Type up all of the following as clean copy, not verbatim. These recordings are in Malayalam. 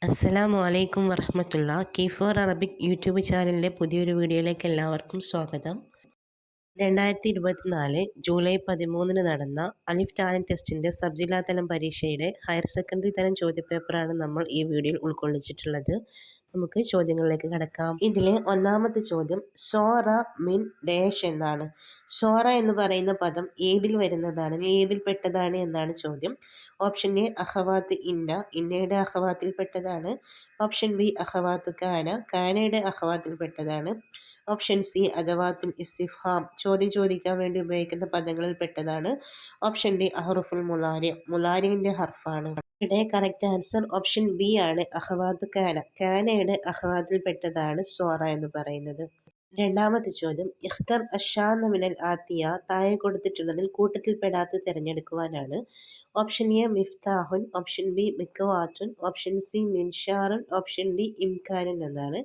അസ്സലാമു അലൈക്കും വറഹ്മത്തുള്ളാ. കീഫോർ അറബിക് യൂട്യൂബ് ചാനലിലെ പുതിയൊരു വീഡിയോയിലേക്ക് എല്ലാവർക്കും സ്വാഗതം. 2024 ജൂലൈ 13 നടന്ന അലിഫ് ടാലന്റ് ടെസ്റ്റിൻ്റെ സബ് ജില്ലാതലം പരീക്ഷയുടെ ഹയർ സെക്കൻഡറി തലം ചോദ്യപേപ്പറാണ് നമ്മൾ ഈ വീഡിയോയിൽ ഉൾക്കൊള്ളിച്ചിട്ടുള്ളത്. നമുക്ക് ചോദ്യങ്ങളിലേക്ക് കടക്കാം. ഇതിലെ ഒന്നാമത്തെ ചോദ്യം, സോറ മിൻ ഡാഷ് എന്നാണ്. സോറ എന്ന് പറയുന്ന പദം ഏതിൽ വരുന്നതാണ്, ഏതിൽ പെട്ടതാണ് എന്നാണ് ചോദ്യം. ഓപ്ഷൻ എ അഖവാത്ത് ഇന്നയുടെ അഖവാത്തിൽപ്പെട്ടതാണ്. ഓപ്ഷൻ ബി അഖവാത്ത് കാനയുടെ അഖവാത്തിൽപ്പെട്ടതാണ്. ഓപ്ഷൻ സി അദവാത്തുൽ ഇസ്തിഫ്ഹാം, ചോദ്യം ചോദിക്കാൻ വേണ്ടി ഉപയോഗിക്കുന്ന പദങ്ങളിൽ പെട്ടതാണ്. ഓപ്ഷൻ ഡി അഹ്റുഫുൽ മുലാരിന്റെ ഹർഫാണ്. ഇവിടെ കറക്റ്റ് ആൻസർ ഓപ്ഷൻ ബി ആണ്, അഖവാത്ത് കാനയുടെ അഖവാത്തിൽപ്പെട്ടതാണ് സോറ എന്ന് പറയുന്നത്. രണ്ടാമത്തെ ചോദ്യം, ഇഖ്തർ അഷാന്ന മിനൽ ആത്തിയ, താഴെ കൊടുത്തിട്ടുള്ളതിൽ കൂട്ടത്തിൽപ്പെടാത്ത തിരഞ്ഞെടുക്കുവാനാണ്. ഓപ്ഷൻ എ മിഫ്താഹുൻ, ഓപ്ഷൻ ബി മിക്വാത്തുൻ, ഓപ്ഷൻ സി മിൻഷാറുൻ, ഓപ്ഷൻ ഡി ഇംകാനുൻ എന്നാണ്.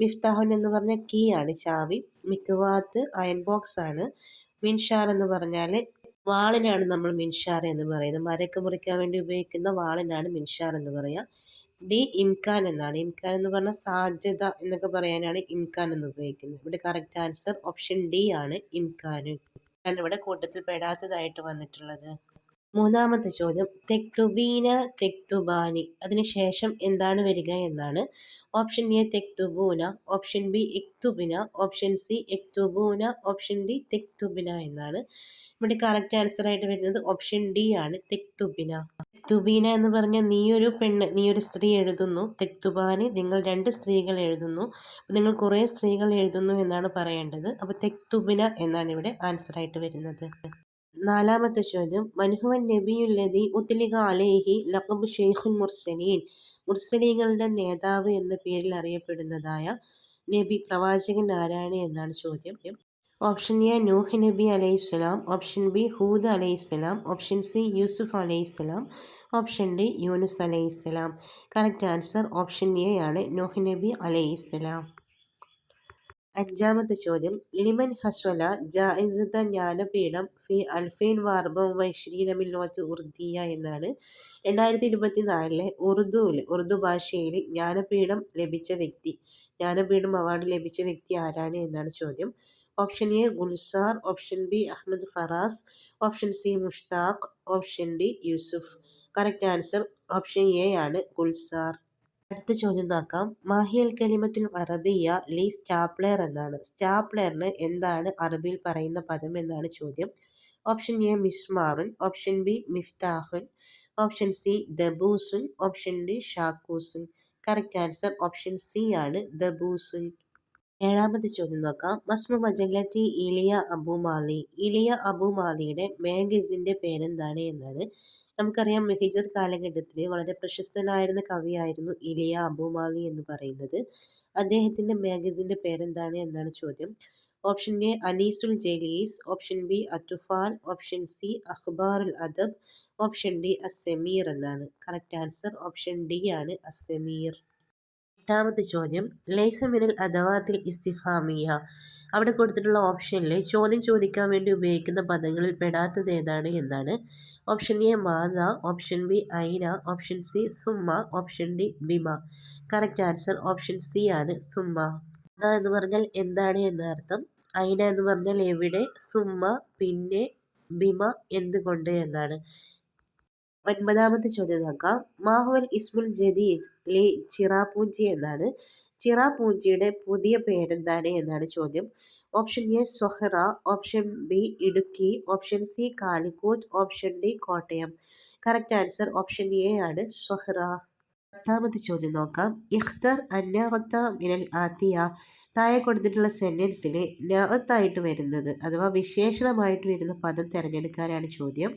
മിഫ്താഹുൻ എന്ന് പറഞ്ഞാൽ കീ ആണ്, ചാവി. മിക്വാത്ത് അയൺ ബോക്സ് ആണ്. മിൻഷാർ എന്ന് പറഞ്ഞാൽ വാളിനാണ് നമ്മൾ മിൻഷാർ എന്ന് പറയുന്നത്. മരക്ക് മുറിക്കാൻ വേണ്ടി ഉപയോഗിക്കുന്ന വാളിനാണ് മിൻഷാർ എന്ന് പറയുക. ഡി ഇംകാൻ എന്നാണ്. ഇംകാൻ എന്ന് പറഞ്ഞാൽ സാധ്യത എന്നൊക്കെ പറയാനാണ് ഇംകാൻ എന്ന് ഉപയോഗിക്കുന്നത്. ഇവിടെ കറക്റ്റ് ആൻസർ ഓപ്ഷൻ ഡി ആണ്, ഇംകാനു. ഇവിടെ കൂട്ടത്തിൽ പെടാത്തതായിട്ട് വന്നിട്ടുള്ളത്. മൂന്നാമത്തെ ചോദ്യം, തെക്തുബീന തെക്തുബാനി, അതിനുശേഷം എന്താണ് വരിക എന്നാണ്. ഓപ്ഷൻ എ തെക്തുബൂന, ഓപ്ഷൻ ബി ഇക്തുബിന, ഓപ്ഷൻ സി എക്തുബൂന, ഓപ്ഷൻ ഡി തെക്തുബിന എന്നാണ്. ഇവിടെ കറക്റ്റ് ആൻസർ ആയിട്ട് വരുന്നത് ഓപ്ഷൻ ഡി ആണ്, തെക്തുബിന. തെക്തുബീന എന്ന് പറഞ്ഞാൽ നീയൊരു പെണ്ണ്, നീയൊരു സ്ത്രീ എഴുതുന്നു. തെക്തുബാനി, നിങ്ങൾ രണ്ട് സ്ത്രീകൾ എഴുതുന്നു. നിങ്ങൾ കുറേ സ്ത്രീകൾ എഴുതുന്നു എന്നാണ് പറയേണ്ടത്. അപ്പോൾ തെക്തുബിന എന്നാണ് ഇവിടെ ആൻസർ ആയിട്ട് വരുന്നത്. നാലാമത്തെ ചോദ്യം, മൻഹുവൻ നബിയുല്ലദി ഉത്ലിഖ അലൈഹി ലഖബ് ഷെയ്ഖുൽ മുർസലീൻ, മുർസലീങ്ങളുടെ നേതാവ് എന്ന പേരിൽ അറിയപ്പെടുന്നതായ നബി പ്രവാചകൻ ആരാണ് എന്നാണ് ചോദ്യം. ഓപ്ഷൻ എ നൂഹ് നബി അലൈഹിസ്സലാം, ഓപ്ഷൻ ബി ഹൂദ് അലൈഹിസ്സലാം, ഓപ്ഷൻ സി യൂസുഫ് അലൈഹിസ്സലാം, ഓപ്ഷൻ ഡി യൂനുസ് അലൈഹിസ്സലാം. കറക്റ്റ് ആൻസർ ഓപ്ഷൻ എ ആണ്, നൂഹ് നബി അലൈഹിസ്സലാം. അഞ്ചാമത്തെ ചോദ്യം, ലിമൻ ഹസ്വല ജായിസത ജ്ഞാനപീഠം ഫി 2024 മിൻ ലോകത്ത് ഉറുദിയ എന്നാണ്. 2024 ഉറുദു ഭാഷയിൽ ജ്ഞാനപീഠം ലഭിച്ച വ്യക്തി, ജ്ഞാനപീഠം അവാർഡ് ലഭിച്ച വ്യക്തി ആരാണ് എന്നാണ് ചോദ്യം. Option A Gulzar, option B Ahmad Faraz, option C Mushtaq, option D Yusuf. Correct answer option A ആണ്, ഗുൽസാർ. അടുത്ത ചോദ്യം നോക്കാം. മാഹിയൽ കലിമത്തുൽ അറബിയ ലി സ്റ്റാപ്ലെയർ എന്നാണ്. സ്റ്റാപ്ലെയറിന് എന്താണ് അറബിയിൽ പറയുന്ന പദം എന്നാണ് ചോദ്യം. ഓപ്ഷൻ എ മിസ്മാറുൻ, ഓപ്ഷൻ ബി മിഫ്താഹുൻ, ഓപ്ഷൻ സി ദബൂസുൻ, ഓപ്ഷൻ ഡി ഷാക്കൂസുൻ. കറക്റ്റ് ആൻസർ ഓപ്ഷൻ സി ആണ്, ദബൂസുൻ. ഏഴാമത്തെ ചോദ്യം നോക്കാം. മസ്മു മജല്ലത്തി ഇലിയ അബുമാലി, ഇലിയ അബുമാലിയുടെ മാഗസിൻ്റെ പേരെന്താണ് എന്നാണ്. നമുക്കറിയാം, ഹിജർ കാലഘട്ടത്തിൽ വളരെ പ്രശസ്തനായിരുന്ന കവിയായിരുന്നു ഇലിയ അബുമാലി എന്ന് പറയുന്നത്. അദ്ദേഹത്തിൻ്റെ മാഗസിൻ്റെ പേരെന്താണ് എന്നാണ് ചോദ്യം. ഓപ്ഷൻ എ അനീസുൽ ജലീസ്, ഓപ്ഷൻ ബി അറ്റുഫാൽ, ഓപ്ഷൻ സി അഖ്ബാറുൽ അദബ്, ഓപ്ഷൻ ഡി അസ്സമീർ എന്നാണ്. കറക്റ്റ് ആൻസർ ഓപ്ഷൻ ഡി ആണ്, അസ്സമീർ. എട്ടാമത്തെ ചോദ്യം, ലൈസ മിനൽ അദവാത്തിൽ ഇസ്തിഫാമിയ, അവിടെ കൊടുത്തിട്ടുള്ള ഓപ്ഷനിൽ ചോദ്യം ചോദിക്കാൻ വേണ്ടി ഉപയോഗിക്കുന്ന പദങ്ങളിൽ പെടാത്തത് ഏതാണ് എന്നാണ്. ഓപ്ഷൻ എ മാത, ഓപ്ഷൻ ബി ഐന, ഓപ്ഷൻ സി സുമ്മ, ഓപ്ഷൻ ഡി ബിമ. കറക്റ്റ് ആൻസർ ഓപ്ഷൻ സി ആണ്, സുമ്മ. മാത എന്ന് പറഞ്ഞാൽ എന്താണ് എന്നർത്ഥം, ഐന എന്ന് പറഞ്ഞാൽ എവിടെ, സുമ്മ പിന്നെ, ബിമ എന്തുകൊണ്ട് എന്നാണ്. ഒൻപതാമത്തെ ചോദ്യം നോക്കാം. മാഹുവൽ ഇസ്മുൽ ജദീദ് ലി ചിറാപൂഞ്ചി എന്നാണ്. ചിറാപൂഞ്ചിയുടെ പുതിയ പേരെന്താണ് എന്നാണ് ചോദ്യം. ഓപ്ഷൻ എ സൊഹ്റ, option B Idukki, option C Calicut, option D Kottayam. Correct answer option A ആണ്, സൊഹ്റ. പത്താമത്തെ ചോദ്യം നോക്കാം. ഇഖ്തർ അന്നാഹത്ത മിനൽ ആത്തിയ, താഴെ കൊടുത്തിട്ടുള്ള സെന്റൻസിൽ നഅത്തായിട്ട് വരുന്നത് അഥവാ വിശേഷണമായിട്ട് വരുന്ന പദം തിരഞ്ഞെടുക്കാനാണ് ചോദ്യം.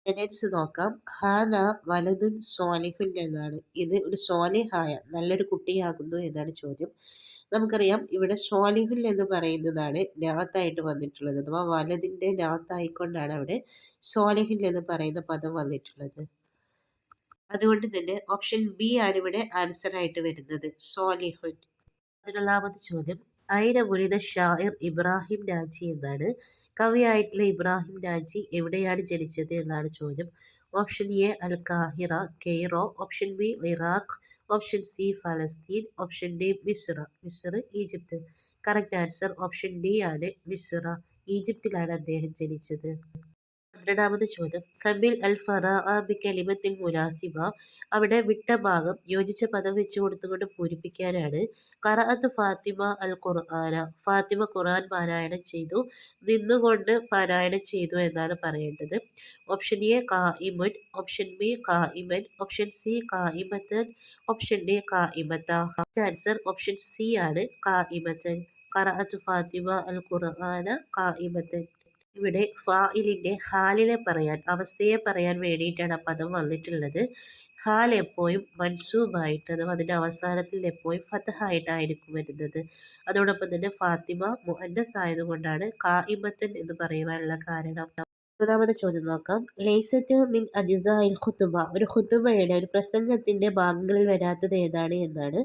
സെന്റൻസ് നോക്കാം. ഹാദ വലതുൻ സ്വാലിഹുൻ എന്നാണ്. ഇത് ഒരു സ്വാലിഹായ നല്ലൊരു കുട്ടിയാകുന്നു എന്നാണ് ചോദ്യം. നമുക്കറിയാം, ഇവിടെ സ്വാലിഹുൻ എന്ന് പറയുന്നതാണ് നാത്തായിട്ട് വന്നിട്ടുള്ളത്, അഥവാ വലതിൻ്റെ നാത്തായിക്കൊണ്ടാണ് അവിടെ സ്വാലിഹുൻ എന്ന് പറയുന്ന പദം വന്നിട്ടുള്ളത്. അതുകൊണ്ട് തന്നെ ഓപ്ഷൻ ബി ആണ് ഇവിടെ ആൻസർ ആയിട്ട് വരുന്നത്, സ്വാലിഹുൻ. 11ാമത്തെ ചോദ്യം, ഐന മുലിദ ഷാഇർ ഇബ്രാഹിം നാജി എന്നാണ്. കവിയായിട്ടുള്ള ഇബ്രാഹിം നാജി എവിടെയാണ് ജനിച്ചത് എന്നാണ് ചോദ്യം. ഓപ്ഷൻ എ അൽ കാഹിറ Cairo, option B Iraq, option C ഫലസ്തീൻ, ഓപ്ഷൻ ഡി മിസ്ര. മിസ്ർ Egypt. Correct answer option D ആണ് മിസ്ര. ഈജിപ്തിലാണ് അദ്ദേഹം ജനിച്ചത്. 12ാമത് ചോദ്യം കമിൽ അൽ ഫറാഅ ബി കലിമത്തിൽ മുനാസിബ. അവിടെ വിട്ട ഭാഗം യോജിച്ച പദം വെച്ചു കൊടുത്തുകൊണ്ട് പൂരിപ്പിക്കാനാണ്. ഖറഅത്ത് ഫാത്തിമ അൽ ഖുർആന. ഫാത്തിമ ഖുർആൻ പാരായണം ചെയ്തു. നിന്നുകൊണ്ട് പാരായണം ചെയ്തു എന്നാണ് പറയേണ്ടത്. ഓപ്ഷൻ എ ഖായിമുൻ, ഓപ്ഷൻ ബി ഖായിമൻ, ഓപ്ഷൻ സി ഖായിമത്തൻ, ഓപ്ഷൻ ഡി ഖായിമത്ത. ആൻസർ ഓപ്ഷൻ സി ആണ് ഖായിമത്തൻ. ഖറഅത്ത് ഫാത്തിമ അൽ ഖുർആന ഖായിമത്തൻ. ഇവിടെ ഫായിലിൻ്റെ ഹാലിനെ പറയാൻ, അവസ്ഥയെ പറയാൻ വേണ്ടിയിട്ടാണ് ആ പദം വന്നിട്ടുള്ളത്. ഹാൽ എപ്പോഴും മൻസൂബായിട്ട്, അഥവാ അതിൻ്റെ അവസാനത്തിൽ എപ്പോഴും ഫതഹായിട്ടായിരിക്കും വരുന്നത്. അതോടൊപ്പം തന്നെ ഫാത്തിമ മുഅന്നസ് ആയതുകൊണ്ടാണ് ഖായിമത്തൻ എന്ന് പറയുവാനുള്ള കാരണം. 30ാമത് ചോദ്യം നോക്കാം. ലൈസത്ത് മിൻ അജ്സാഇൽ ഖുതുബ. ഒരു ഖുതുബയുടെ, ഒരു പ്രസംഗത്തിൻ്റെ ഭാഗങ്ങളിൽ വരാത്തത് ഏതാണ് എന്നാണ്.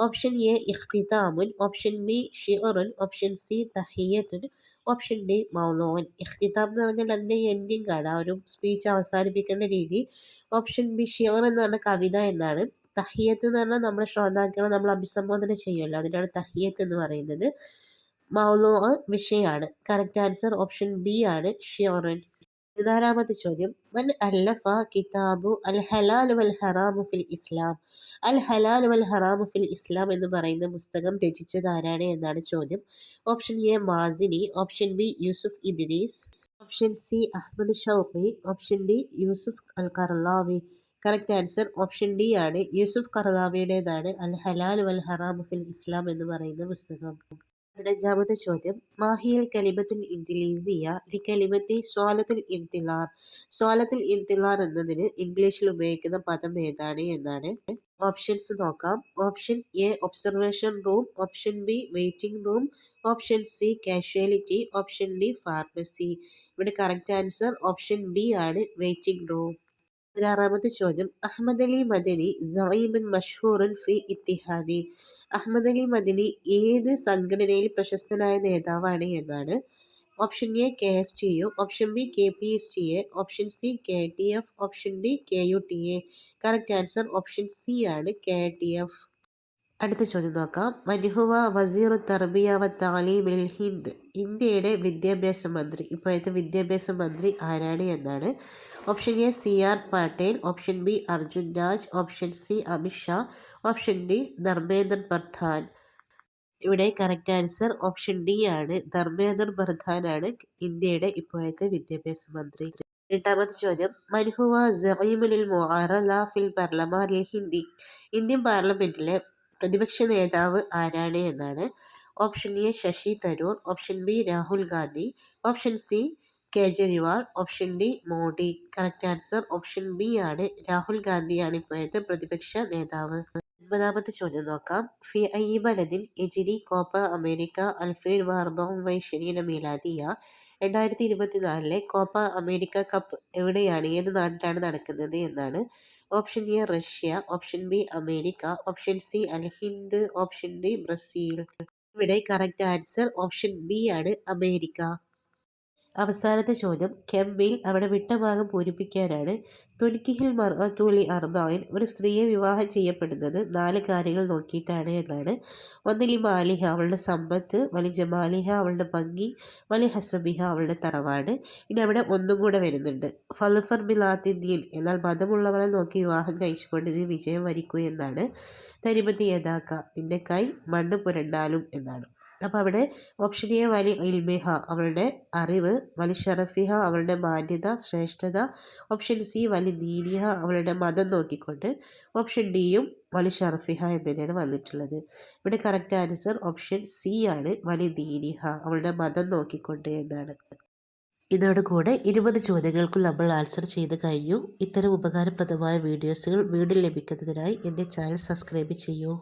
ഓപ്ഷൻ എ ഇഖ്തിതാമുൻ, ഓപ്ഷൻ ബി ഷിഅറുൻ, ഓപ്ഷൻ സി തഹിയ്യത്തുൻ, ഓപ്ഷൻ ഡി മൗലൂൻ. ഇഖ്തിതാം എന്ന് പറഞ്ഞാൽ അതിൻ്റെ എൻഡിങ് ആണ്, ആ ഒരു സ്പീച്ച് അവസാനിപ്പിക്കേണ്ട രീതി. ഓപ്ഷൻ ബി ഷിഅർ എന്ന് പറഞ്ഞാൽ കവിത എന്നാണ്. തഹിയ്യത്ത് എന്ന് പറഞ്ഞാൽ നമ്മുടെ ശ്രോതാക്കളെ നമ്മൾ അഭിസംബോധന ചെയ്യുമല്ലോ, അതിനാണ് തഹിയ്യത്ത് എന്ന് പറയുന്നത്. മൗലൂ വിഷയമാണ്. കറക്റ്റ് ആൻസർ ഓപ്ഷൻ ബി ആണ് ഷിഅറുൻ. 14ാമത്തെ ചോദ്യം മൻ അല്ലഫ കിതാബു അൽ ഹലാൽ വൽ ഹറാമു ഫിൽ ഇസ്ലാം. അൽ ഹലാൽ വൽ ഹറാമു ഫിൽ ഇസ്ലാം എന്ന് പറയുന്ന പുസ്തകം രചിച്ചത് ആരാണ് എന്നാണ് ചോദ്യം. Option A Mazini, option B Yusuf Idris, option C Ahmed Shawqi, option D Yusuf al ഖർലാവി. കറക്റ്റ് ആൻസർ ഓപ്ഷൻ ഡി ആണ് യൂസുഫ് ഖർലാവിയുടേതാണ് അൽ ഹലാൽ വൽ ഹറാമു ഫിൽ ഇസ്ലാം എന്ന് പറയുന്ന പുസ്തകം. 15ാമത്തെ ചോദ്യം മാഹിയൽ കലിമത്തുൽ ഇൻജിലീസിയ ലി കലിമത്തി സ്വാലത്തുൽ ഇൻതിലാർ. സ്വാലത്തുൽ ഇൻതിലാർ എന്നതിന് ഇംഗ്ലീഷിൽ ഉപയോഗിക്കുന്ന പദം ഏതാണ് എന്നാണ്. ഓപ്ഷൻസ് നോക്കാം. Option A observation room, option B waiting room, option C casualty, option D pharmacy. ഇവിടെ കറക്റ്റ് ആൻസർ ഓപ്ഷൻ ബി ആണ് വെയിറ്റിംഗ് റൂം. 16ാമത്തെ ചോദ്യം അഹ്മദ് അലി മദനി സഈമുൻ മഷ്ഹൂറുൻ ഫി ഇത്തിഹാദി. അഹ്മദ് അലി മദനി ഏത് സംഘടനയിൽ പ്രശസ്തനായ നേതാവാണ് എന്നാണ്. Option A K S T U, option B K P S T A, option C K T F, option D K U T A. Correct answer option C ആണ് കെ ടി എഫ്. അടുത്ത ചോദ്യം നോക്കാം. മൻഹുവ വസീറു തർബിയ വ താലീമിൽ ഹിന്ദ്. ഇന്ത്യയുടെ വിദ്യാഭ്യാസ മന്ത്രി, ഇപ്പോഴത്തെ വിദ്യാഭ്യാസ മന്ത്രി ആരാണ് എന്നാണ്. Option A C R Patel, option B Arjun Raj, option C Amit Shah, option D Dharmendra Pradhan. ഇവിടെ കറക്റ്റ് ആൻസർ ഓപ്ഷൻ ഡി ആണ് ധർമ്മേന്ദ്ര പ്രധാനാണ് ഇന്ത്യയുടെ ഇപ്പോഴത്തെ വിദ്യാഭ്യാസ മന്ത്രി. 8ാമത്തെ ചോദ്യം മൻഹുവ സഈമുൽ മുആറള ഫിൽ പാർലമാനിൽ ഹിന്ദി. ഇന്ത്യൻ പാർലമെന്റിലെ പ്രതിപക്ഷ നേതാവ് ആരാണ് എന്നാണ്. Option A Shashi Tharoor, option B Rahul Gandhi, option C Kejriwal, option D Modi. Correct answer option B ആണ് രാഹുൽ ഗാന്ധിയാണ് ഇപ്പോഴത്തെ പ്രതിപക്ഷ നേതാവ്. 9ാമത്തെ ചോദ്യം നോക്കാം. ഫി ഐ ബലദിൻ എജിരി കോപ്പ അമേരിക്ക 2024 മീലാദിയ. 2024 കോപ്പ അമേരിക്ക കപ്പ് എവിടെയാണ്, ഏത് നാട്ടിലാണ് നടക്കുന്നത് എന്നാണ്. Option A Russia, option B America, option C Al Hind, option D Brazil. ഇവിടെ കറക്റ്റ് ആൻസർ ഓപ്ഷൻ ബി ആണ് അമേരിക്ക. അവസാനത്തെ ചോദ്യം കെമ്മിൽ അവിടെ വിട്ട ഭാഗം പൂരിപ്പിക്കാനാണ്. തുൻകിഹിൽ മർഅതു ലി അർബഇൻ. ഒരു സ്ത്രീയെ വിവാഹം ചെയ്യപ്പെടുന്നത് 4 കാര്യങ്ങൾ നോക്കിയിട്ടാണ് എന്നാണ്. ഒന്ന് ലി മാലിഹ അവളുടെ സമ്പത്ത്, വലി ജമാലിഹ അവളുടെ ഭംഗി, വലി ഹസബിഹ അവളുടെ തറവാട്. ഇനി അവിടെ ഒന്നും കൂടെ വരുന്നുണ്ട്. ഫൽഫർ ബിലാത്തിദ്ദീൻ എന്നാൽ മതമുള്ളവരെ നോക്കി വിവാഹം കഴിച്ചുകൊണ്ട് നീ വിജയം വരിക്കൂ എന്നാണ്. തരിമതി യഥാക്ക നിന്റെ കൈ മണ്ണ് പുരണ്ടാലും എന്നാണ്. അപ്പോൾ അവിടെ ഓപ്ഷൻ എ വലി ഇൽമിഹ അവളുടെ അറിവ്, വലി ഷറഫിഹ അവളുടെ മാന്യത ശ്രേഷ്ഠത, ഓപ്ഷൻ സി വലി ദീനിഹ അവളുടെ മതം നോക്കിക്കൊണ്ട്, ഓപ്ഷൻ ഡിയും വലി ഷറഫിഹ എന്ന് തന്നെയാണ് വന്നിട്ടുള്ളത്. ഇവിടെ കറക്റ്റ് ആൻസർ ഓപ്ഷൻ സി ആണ് വലി ദീനിഹ അവളുടെ മതം നോക്കിക്കൊണ്ട് എന്നാണ്. ഇതോടുകൂടെ 20 ചോദ്യങ്ങൾക്കും നമ്മൾ ആൻസർ ചെയ്ത് കഴിഞ്ഞു. ഇത്തരം ഉപകാരപ്രദമായ വീഡിയോസുകൾ വീണ്ടും ലഭിക്കുന്നതിനായി എൻ്റെ ചാനൽ സബ്സ്ക്രൈബ് ചെയ്യൂ.